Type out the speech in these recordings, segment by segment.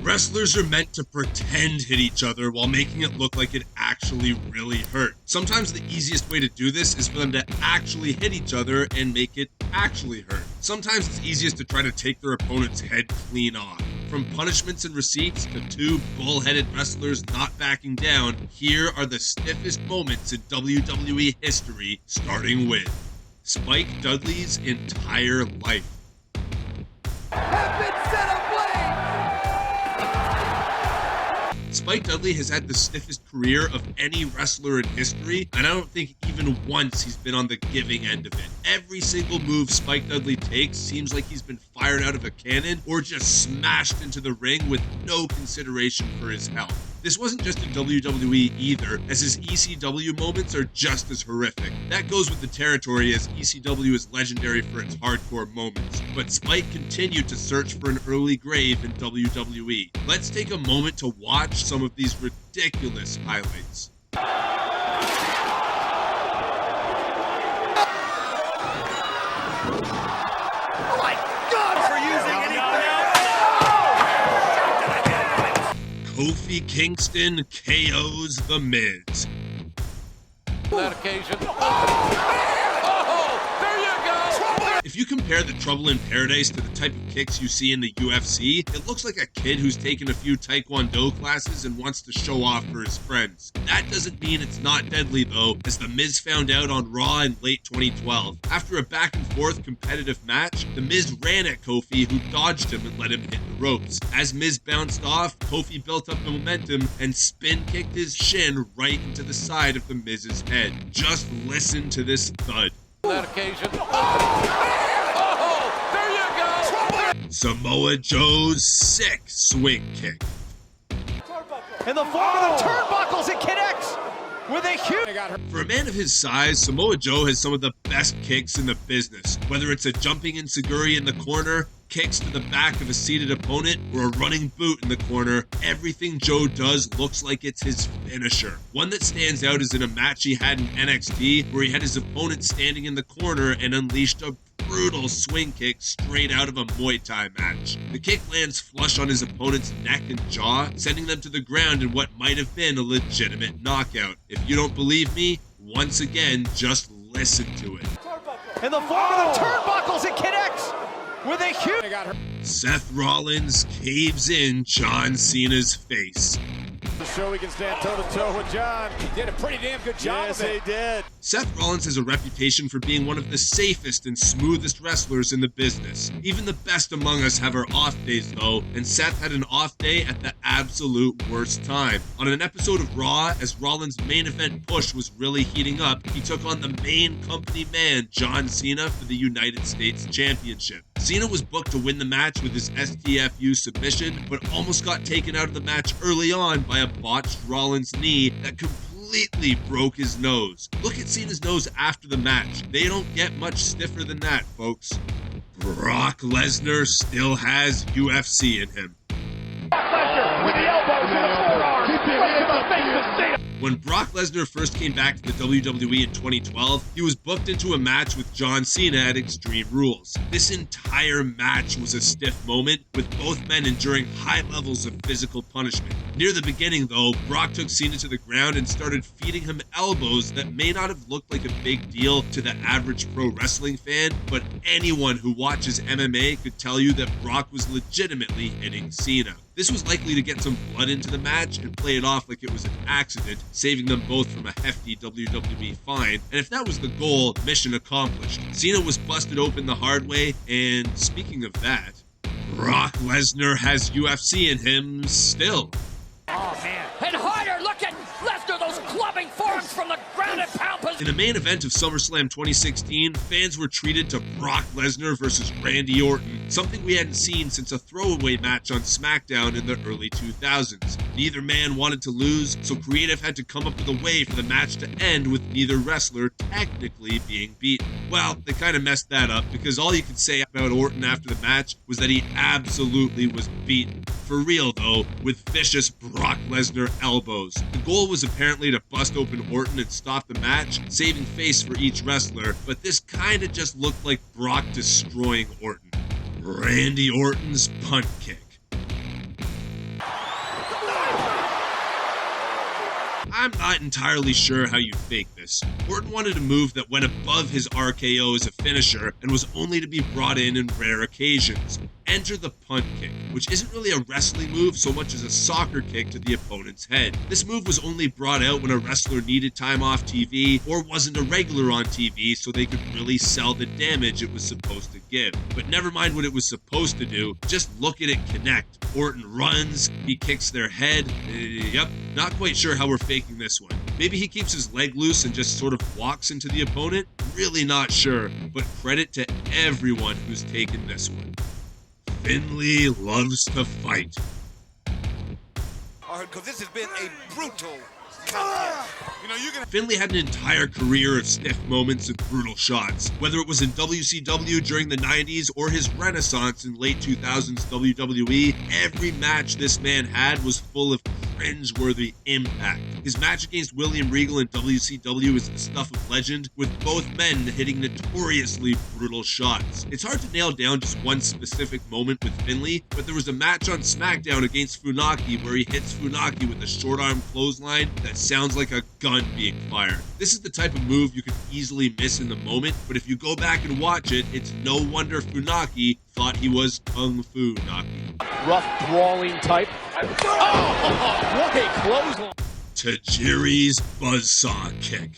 Wrestlers are meant to pretend hit each other while making it look like it actually really hurt. Sometimes the easiest way to do this is for them to actually hit each other and make it actually hurt. Sometimes it's easiest to try to take their opponent's head clean off. From punishments and receipts to two bullheaded wrestlers not backing down, here are the stiffest moments in WWE history, starting with Spike Dudley's entire life. Have been set ablaze! Spike Dudley has had the stiffest career of any wrestler in history, and I don't think even once he's been on the giving end of it. Every single move Spike Dudley takes seems like he's been fired out of a cannon or just smashed into the ring with no consideration for his health. This wasn't just in WWE either, as his ECW moments are just as horrific. That goes with the territory, as ECW is legendary for its hardcore moments. But Spike continued to search for an early grave in WWE. Let's take a moment to watch some of these ridiculous highlights. Kofi Kingston KOs The Miz. That occasion. Oh, there you go. If you compare the Trouble in Paradise to the type of kicks you see in the UFC, it looks like a kid who's taken a few Taekwondo classes and wants to show off for his friends. That doesn't mean it's not deadly though, as The Miz found out on Raw in late 2012. After a back and forth competitive match, The Miz ran at Kofi, who dodged him and let him hit the ropes. As Miz bounced off, Kofi built up momentum and spin kicked his shin right into the side of The Miz's head. Just listen to this thud. That occasion. Oh, there you go. Samoa Joe's sick swing kick. In the form of the turnbuckles, it connects with a huge... For a man of his size, Samoa Joe has some of the best kicks in the business. Whether it's a jumping enziguri in the corner, kicks to the back of a seated opponent, or a running boot in the corner, everything Joe does looks like it's his finisher. One that stands out is in a match he had in NXT, where he had his opponent standing in the corner and unleashed a brutal swing kick straight out of a Muay Thai match. The kick lands flush on his opponent's neck and jaw, sending them to the ground in what might have been a legitimate knockout. If you don't believe me, once again, just listen to it. In the form of the turnbuckles, it connects with a huge... Seth Rollins caves in John Cena's face. So we can stand toe-to-toe with John. He did a pretty damn good job of it. Yes, he did. Seth Rollins has a reputation for being one of the safest and smoothest wrestlers in the business. Even the best among us have our off days though, and Seth had an off day at the absolute worst time. On an episode of Raw, as Rollins' main event push was really heating up, he took on the main company man, John Cena, for the United States Championship. Cena was booked to win the match with his STFU submission, but almost got taken out of the match early on by a botched Rollins knee that completely broke his nose. Look at Cena's nose after the match. They don't get much stiffer than that, folks. Brock Lesnar still has UFC in him. Lesnar with the elbow to the forearm, right to the face of Cena. When Brock Lesnar first came back to the WWE in 2012, he was booked into a match with John Cena at Extreme Rules. This entire match was a stiff moment, with both men enduring high levels of physical punishment. Near the beginning, though, Brock took Cena to the ground and started feeding him elbows that may not have looked like a big deal to the average pro wrestling fan, but anyone who watches MMA could tell you that Brock was legitimately hitting Cena. This was likely to get some blood into the match and play it off like it was an accident, saving them both from a hefty WWE fine. And if that was the goal, mission accomplished. Cena was busted open the hard way, and speaking of that, Brock Lesnar has UFC in him still. Oh, man. And harder, look at Lesnar, those clubbing forearms from the ground and pound position. In the main event of SummerSlam 2016, fans were treated to Brock Lesnar versus Randy Orton, something we hadn't seen since a throwaway match on SmackDown in the early 2000s. Neither man wanted to lose, so creative had to come up with a way for the match to end with neither wrestler technically being beaten. Well, they kind of messed that up, because all you could say about Orton after the match was that he absolutely was beaten. For real though, with vicious Brock Lesnar elbows. The goal was apparently to bust open Orton and stop the match, saving face for each wrestler, but this kinda just looked like Brock destroying Orton. Randy Orton's punt kick. I'm not entirely sure how you fake this. Orton wanted a move that went above his RKO as a finisher and was only to be brought in rare occasions. Enter the punt kick, which isn't really a wrestling move so much as a soccer kick to the opponent's head. This move was only brought out when a wrestler needed time off TV or wasn't a regular on TV so they could really sell the damage it was supposed to give. But never mind what it was supposed to do, just look at it connect. Orton runs, he kicks their head. Yep, not quite sure how we're faking this one. Maybe he keeps his leg loose and just sort of walks into the opponent? Really not sure, but credit to everyone who's taken this one. Finley loves to fight. Because this has been a brutal contest. Finley had an entire career of stiff moments and brutal shots. Whether it was in WCW during the 90s or his renaissance in late 2000s WWE, every match this man had was full of cringe-worthy impact. His match against William Regal in WCW is the stuff of legend, with both men hitting notoriously brutal shots. It's hard to nail down just one specific moment with Finley, but there was a match on SmackDown against Funaki where he hits Funaki with a short-arm clothesline that sounds like a gun being fired. This is the type of move you can easily miss in the moment, but if you go back and watch it, it's no wonder Funaki thought he was Kung Fu Naki. Rough, brawling type. Oh, what a clothesline. Tajiri's buzzsaw kick.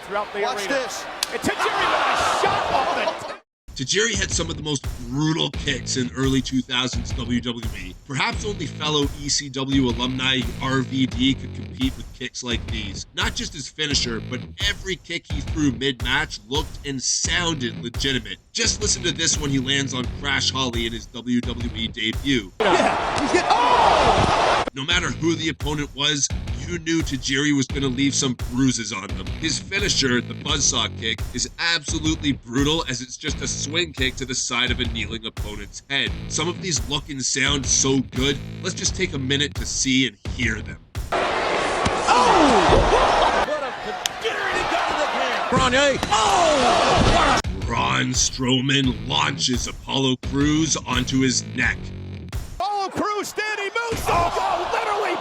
Throughout the Watch arena. this. And Tajiri with a shot off the... Tajiri had some of the most brutal kicks in early 2000s WWE. Perhaps only fellow ECW alumni RVD could compete with kicks like these. Not just his finisher, but every kick he threw mid-match looked and sounded legitimate. Just listen to this when he lands on Crash Holly in his WWE debut. Yeah, he's getting... Oh! No matter who the opponent was, you knew Tajiri was going to leave some bruises on them. His finisher, the buzzsaw kick, is absolutely brutal as it's just a swing kick to the side of a kneeling opponent's head. Some of these look and sound so good, let's just take a minute to see and hear them. Oh! What a... Get her in and go to the pin. Oh! Braun Strowman launches Apollo Crews onto his neck. Apollo Crews standing moonsault. Oh, literally.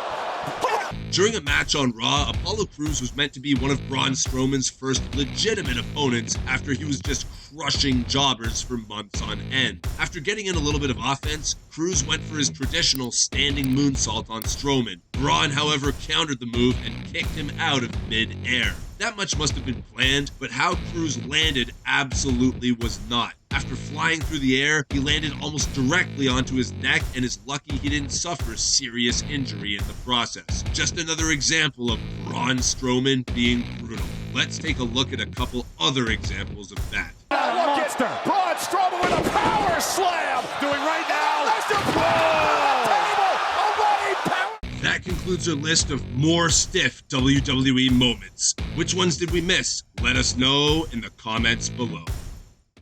During a match on Raw, Apollo Crews was meant to be one of Braun Strowman's first legitimate opponents after he was just crushing jobbers for months on end. After getting in a little bit of offense, Crews went for his traditional standing moonsault on Strowman. Braun, however, countered the move and kicked him out of mid-air. That much must have been planned, but how Crews landed absolutely was not. After flying through the air, he landed almost directly onto his neck and is lucky he didn't suffer serious injury in the process. Just another example of Braun Strowman being brutal. Let's take a look at a couple other examples of that. Look at Braun Strowman with a power slam. Doing right now. That's the table. That concludes our list of more stiff WWE moments. Which ones did we miss? Let us know in the comments below.